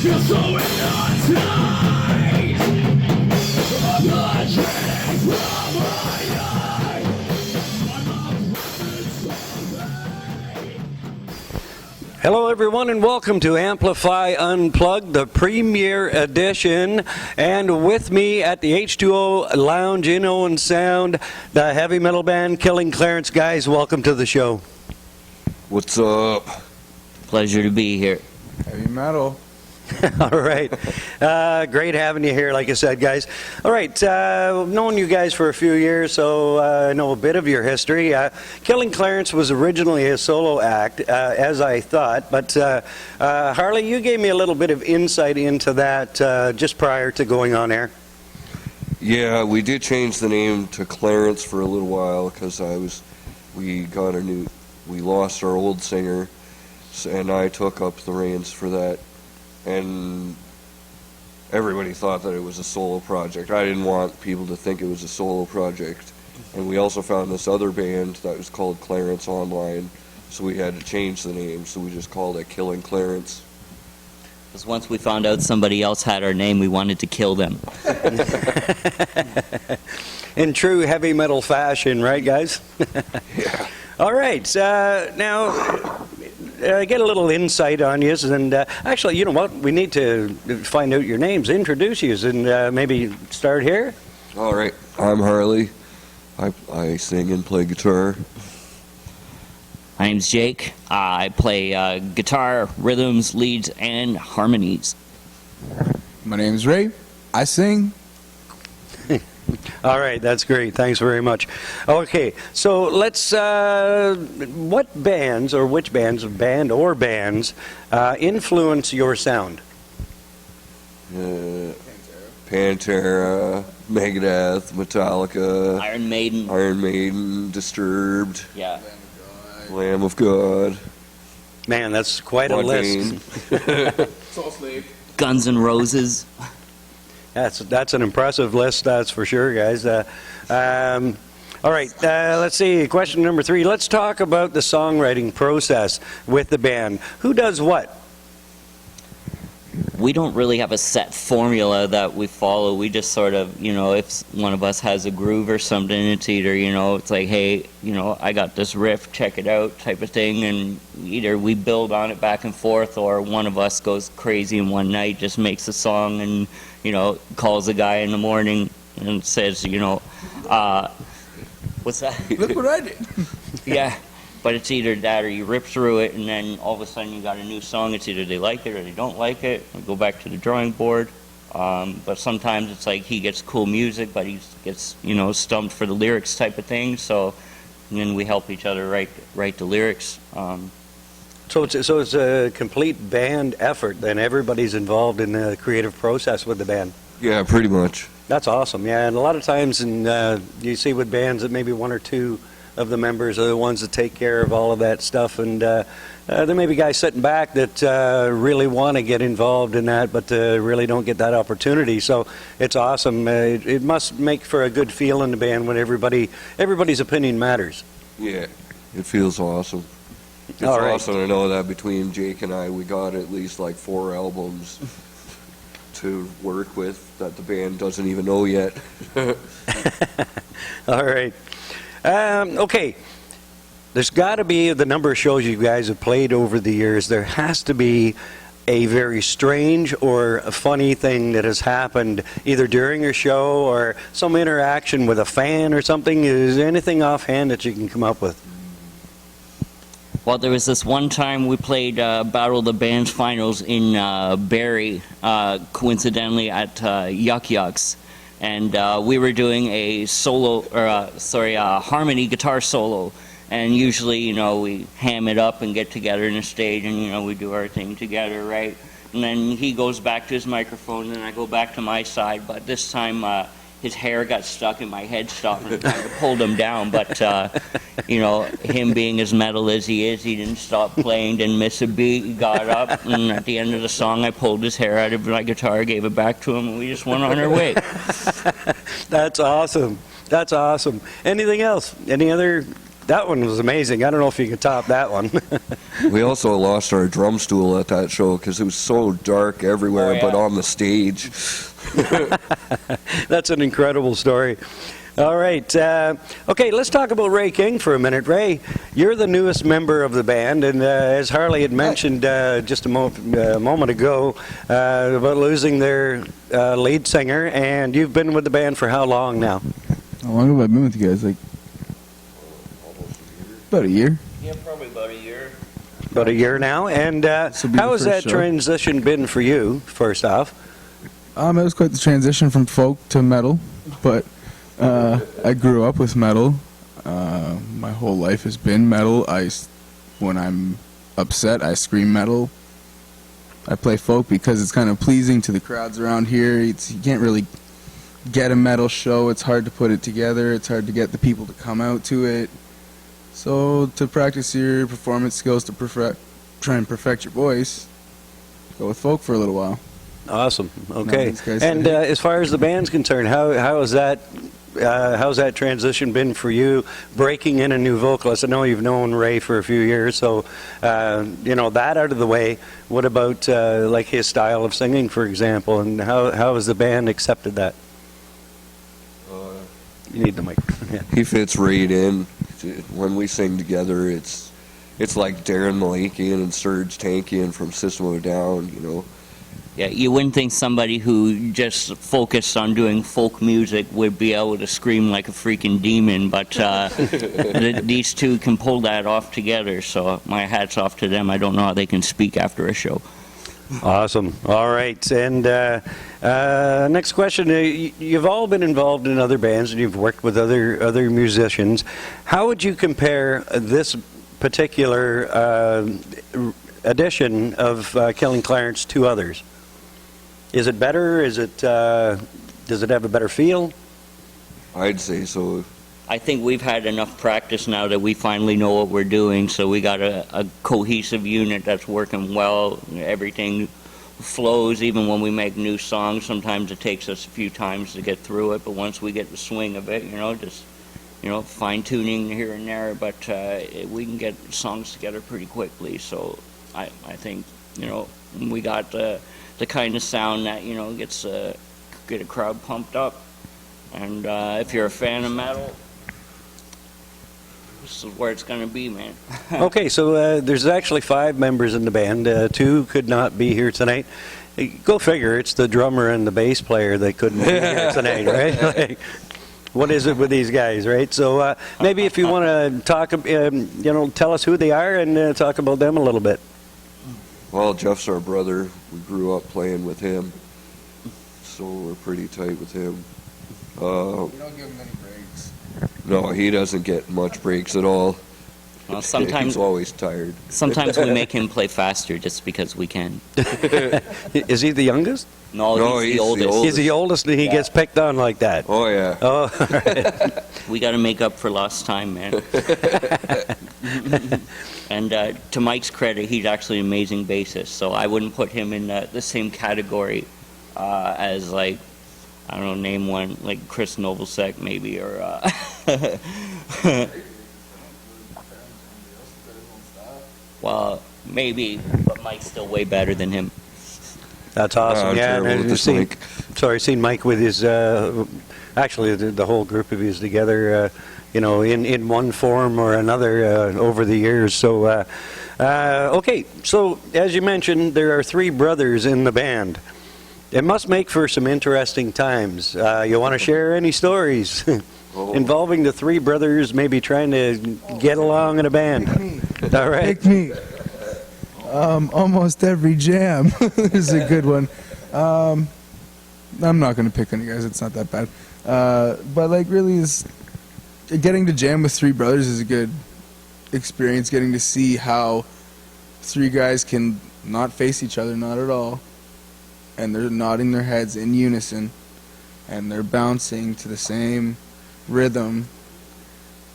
Hello everyone and welcome to Amplifi Unplugged, the premiere edition, and with me at the H20 Lounge in Owen Sound, the heavy metal band Killing Clarence. Guys, welcome to the show. What's up? Pleasure to be here. Heavy metal. All right. Great having you here, like I said, guys. All right. I've known you guys for a few years, so I know a bit of your history. Killing Clarence was originally a solo act, as I thought, but Harley, you gave me a little bit of insight into that just prior to going on air. Yeah, we did change the name to Clarence for a little while because we lost our old singer, and I took up the reins for that. And everybody thought that it was a solo project. I didn't want people to think it was a solo project. And we also found this other band that was called Clarence Online, so we had to change the name, so we just called it Killing Clarence. Because once we found out somebody else had our name, we wanted to kill them. In true heavy metal fashion, right, guys? Yeah. All right. Now, get a little insight on you, and actually, you know what? We need to find out your names, introduce you, and maybe start here. All right. I'm Harley. I sing and play guitar. My name's Jake. I play guitar, rhythms, leads, and harmonies. My name's Ray. I sing. All right, that's great. Thanks very much. Okay, so let's, what bands, or which bands, band or bands, influence your sound? Pantera, Megadeth, Metallica, Iron Maiden, Disturbed, yeah, Lamb of God. Man, that's quite a list. Soul Slave. Guns N' Roses. That's an impressive list, that's for sure, guys. All right, let's see, question number 3. Let's talk about the songwriting process with the band. Who does what? We don't really have a set formula that we follow. We just sort of, if one of us has a groove or something, it's either, it's like, hey, I got this riff, check it out type of thing, and either we build on it back and forth, or one of us goes crazy in one night, just makes a song and, calls a guy in the morning and says, what's that? Look what I did. Yeah. But it's either that or you rip through it and then all of a sudden you got a new song. It's either they like it or they don't like it. We go back to the drawing board. But sometimes it's like he gets cool music, but he gets, stumped for the lyrics type of thing. So and then we help each other write the lyrics. So it's a complete band effort, then everybody's involved in the creative process with the band. Yeah, pretty much. That's awesome, yeah. And a lot of times you see with bands that maybe 1 or 2 of the members are the ones that take care of all of that stuff, and there may be guys sitting back that really want to get involved in that, but really don't get that opportunity. So it's awesome. It must make for a good feel in the band when everybody's opinion matters. Yeah, it feels awesome. It's awesome to know that between Jake and I, we got at least like 4 albums to work with that the band doesn't even know yet. All right. Okay, there's got to be the number of shows you guys have played over the years. There has to be a very strange or a funny thing that has happened either during a show or some interaction with a fan or something. Is there anything offhand that you can come up with? Well, there was this one time we played Battle of the Bands finals in Barrie, coincidentally at Yuck Yucks. And we were doing a harmony guitar solo. And usually, we ham it up and get together in the stage and, we do our thing together, right? And then he goes back to his microphone and I go back to my side. But this time, his hair got stuck in my headstock and I kind of pulled him down. But, him being as metal as he is, he didn't stop playing, didn't miss a beat. He got up and at the end of the song, I pulled his hair out of my guitar, gave it back to him, and we just went on our way. That's awesome. That's awesome. Anything else? Any other That one was amazing. I don't know if you can top that one. We also lost our drum stool at that show because it was so dark everywhere, Oh, yeah. but on the stage. That's an incredible story. All right. Okay, let's talk about Ray King for a minute. Ray, you're the newest member of the band, and as Harley had mentioned just a moment ago about losing their lead singer, and you've been with the band for how long now? How long have I been with you guys? Like about a year. Yeah, probably about a year. About a year now. And This will be how the has that first show. transition been for you, first off? It was quite the transition from folk to metal, but I grew up with metal. My whole life has been metal. When I'm upset, I scream metal. I play folk because it's kind of pleasing to the crowds around here. You can't really get a metal show. It's hard to put it together. It's hard to get the people to come out to it. So to practice your performance skills to try and perfect your voice, go with folk for a little while. Awesome. Okay. these guys And are- as far as the band's concerned, how's that transition been for you, breaking in a new vocalist? I know you've known Ray for a few years, so that out of the way. What about like his style of singing, for example, and how has the band accepted that? You need the microphone. Yeah. He fits right in. When we sing together, it's like Darren Malakian and Serge Tankian from System of a Down, you know. Yeah, you wouldn't think somebody who just focused on doing folk music would be able to scream like a freaking demon, but these two can pull that off together, so my hat's off to them. I don't know how they can speak after a show. Awesome. All right. And next question. You've all been involved in other bands and you've worked with other musicians. How would you compare this particular edition of Killing Clarence to others? Is it better? Does it have a better feel? I'd say so. I think we've had enough practice now that we finally know what we're doing, so we got a cohesive unit that's working well. Everything flows, even when we make new songs. Sometimes it takes us a few times to get through it, but once we get the swing of it, just fine-tuning here and there, but we can get songs together pretty quickly. So I think, we got the kind of sound that, gets get a crowd pumped up. And if you're a fan of metal, this is where it's going to be, man. Okay, so there's actually 5 members in the band. 2 could not be here tonight. Go figure, it's the drummer and the bass player that couldn't be here tonight, right? Like, what is it with these guys, right? So maybe if you want to talk, tell us who they are and talk about them a little bit. Well, Jeff's our brother. We grew up playing with him, so we're pretty tight with him. You don't give him any breaks. No, he doesn't get much breaks at all. Well, sometimes He's always tired. we make him play faster just because we can. Is he the youngest? No, he's the oldest. He's the oldest and he Yeah. gets picked on like that. Oh, yeah. Oh, all right. We got to make up for lost time, man. And to Mike's credit, he's actually an amazing bassist, so I wouldn't put him in the same category as, like, I don't know, name one, like Chris Novosek maybe, or well, maybe, but Mike's still way better than him. That's awesome. I'm Yeah, terrible and with this I've mic. seen Mike with his, actually the whole group of his together, in one form or another over the years. So, okay, so as you mentioned, there are 3 brothers in the band. It must make for some interesting times. You want to share any stories involving the 3 brothers maybe trying to get along in a band? All right. Pick me. Almost every jam is a good one. I'm not going to pick on you guys. It's not that bad. But like really is getting to jam with 3 brothers is a good experience. Getting to see how 3 guys can not face each other, not at all. And they're nodding their heads in unison. And they're bouncing to the same rhythm,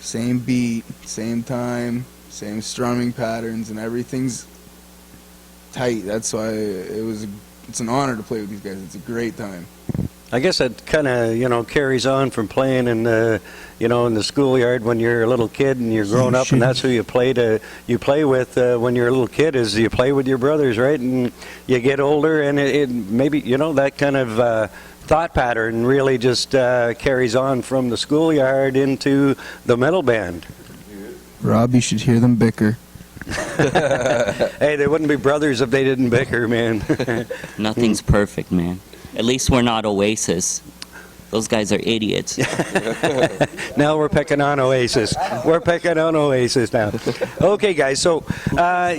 same beat, same time, same strumming patterns, and everything's tight. That's why it's an honor to play with these guys. It's a great time. I guess that kind of, carries on from playing in the, in the schoolyard when you're a little kid and you're growing up, and that's who you play with when you're a little kid, is you play with your brothers, right? And you get older, and it maybe, that kind of thought pattern really just carries on from the schoolyard into the metal band. Rob, you should hear them bicker. Hey, they wouldn't be brothers if they didn't bicker, man. Nothing's perfect, man. At least we're not Oasis. Those guys are idiots. Now we're picking on Oasis. We're picking on Oasis now. Okay, guys, so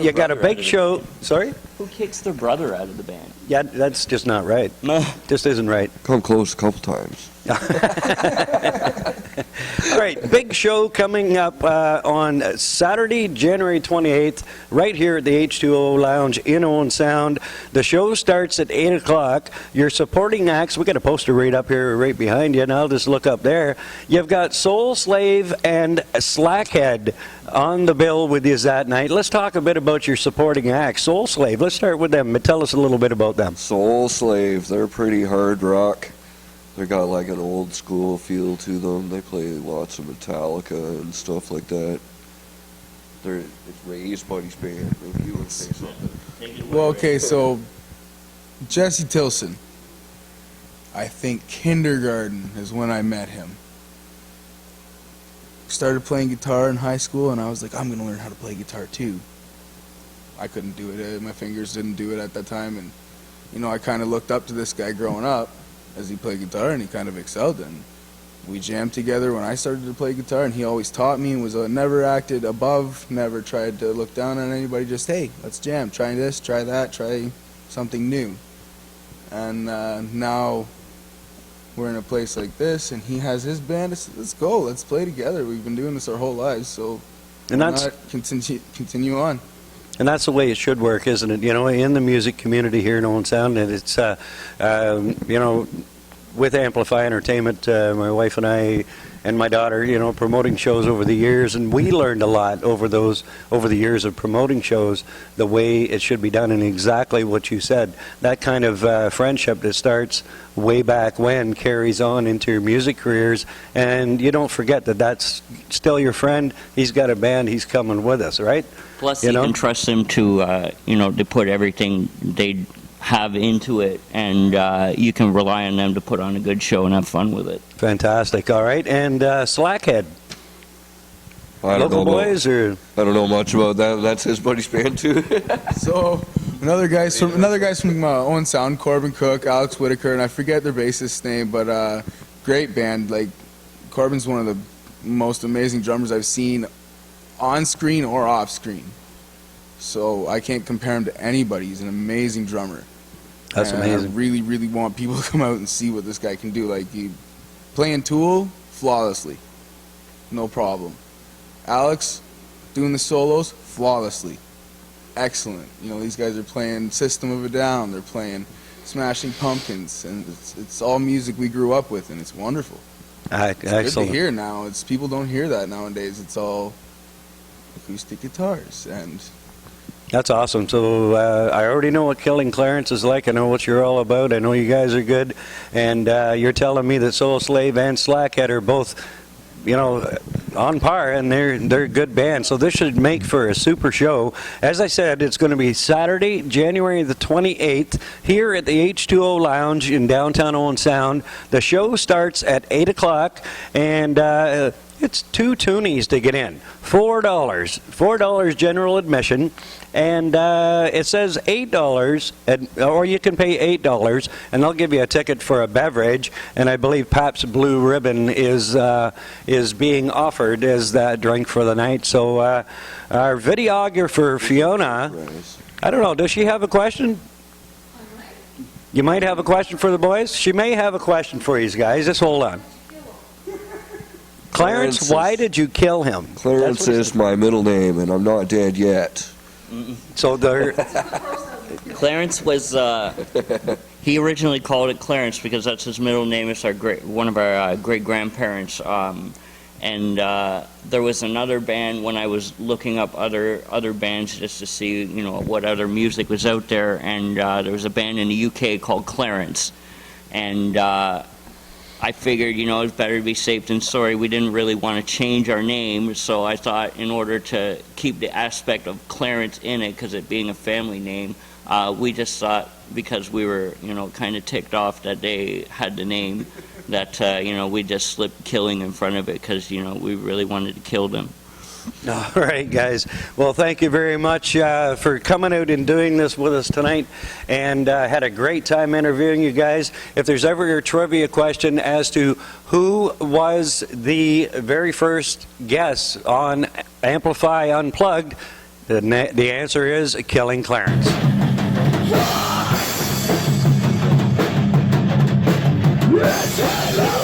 you got a big show. Sorry? Who kicks their brother out of the band? Yeah, that's just not right. Just isn't right. Come close a couple times. All right, big show coming up on Saturday, January 28th, right here at the H20 Lounge in Owen Sound. The show starts at 8 o'clock. Your supporting acts, we got a poster right up here, right behind you, and I'll just look up there. You've got Soul Slave and Slackhead on the bill with you that night. Let's talk a bit about your supporting acts. Soul Slave, let's start with them. Tell us a little bit about them. Soul Slave, they're pretty hard rock. They got like an old school feel to them. They play lots of Metallica and stuff like that. It's Ray's buddy's band. Maybe you would say something. Well, okay, so Jesse Tilson. I think kindergarten is when I met him. Started playing guitar in high school, and I was like, I'm going to learn how to play guitar too. I couldn't do it. My fingers didn't do it at that time, and I kind of looked up to this guy growing up as he played guitar, and he kind of excelled. And we jammed together when I started to play guitar, and he always taught me and was never acted above, never tried to look down on anybody. Just, hey, let's jam. Try this, try that, try something new. And now we're in a place like this, and he has his band. Let's go. Let's play together. We've been doing this our whole lives, so And why that's not continue on. And that's the way it should work, isn't it? In the music community here in Owen Sound, and it's, with Amplifi Entertainment, my wife and I and my daughter, promoting shows over the years, and we learned a lot over the years of promoting shows, the way it should be done, and exactly what you said. That kind of friendship that starts way back when carries on into your music careers, and you don't forget that that's still your friend. He's got a band, he's coming with us, right? Plus, you can trust them to, to put everything they have into it, and you can rely on them to put on a good show and have fun with it. Fantastic. All right, and Slackhead. I don't Local know boys, or I don't know much about that. That's his buddy's band too. So another guys from Owen Sound, Corbin Cook, Alex Whitaker, and I forget their bassist's name, but great band. Like, Corbin's one of the most amazing drummers I've seen on screen or off screen. So I can't compare him to anybody. He's an amazing drummer. That's and amazing. I really, really want people to come out and see what this guy can do. Like, he playing Tool flawlessly, no problem. Alex doing the solos flawlessly, excellent. These guys are playing System of a Down. They're playing Smashing Pumpkins, and it's all music we grew up with, and it's wonderful. It's good to hear now. People don't hear that nowadays. It's all acoustic guitars, and That's awesome. So I already know what Killing Clarence is like. I know what you're all about. I know you guys are good. And you're telling me that Soul Slave and Slackhead are both, on par, and they're a good band. So this should make for a super show. As I said, it's going to be Saturday, January the 28th, here at the H20 Lounge in downtown Owen Sound. The show starts at 8 o'clock, and it's 2 toonies to get in. $4 general admission, and it says $8, or you can pay $8, and they'll give you a ticket for a beverage. And I believe Pabst Blue Ribbon is being offered as that drink for the night. So our videographer Fiona, I don't know, does she have a question? You might have a question for the boys. She may have a question for you guys. Just hold on. Clarence, why did you kill him? Clarence is my middle name, and I'm not dead yet. So there. Clarence was, he originally called it Clarence because that's his middle name. It's one of our great-grandparents. And there was another band when I was looking up other bands just to see, what other music was out there. And there was a band in the UK called Clarence. And I figured, it's better to be safe than sorry. We didn't really want to change our name, so I thought in order to keep the aspect of Clarence in it, because it being a family name, we just thought, because we were, kind of ticked off that they had the name, that, we just slipped Killing in front of it, because, we really wanted to kill them. All right, guys. Well, thank you very much for coming out and doing this with us tonight, and had a great time interviewing you guys. If there's ever a trivia question as to who was the very first guest on Amplifi Unplugged, the answer is Killing Clarence. Metalheads.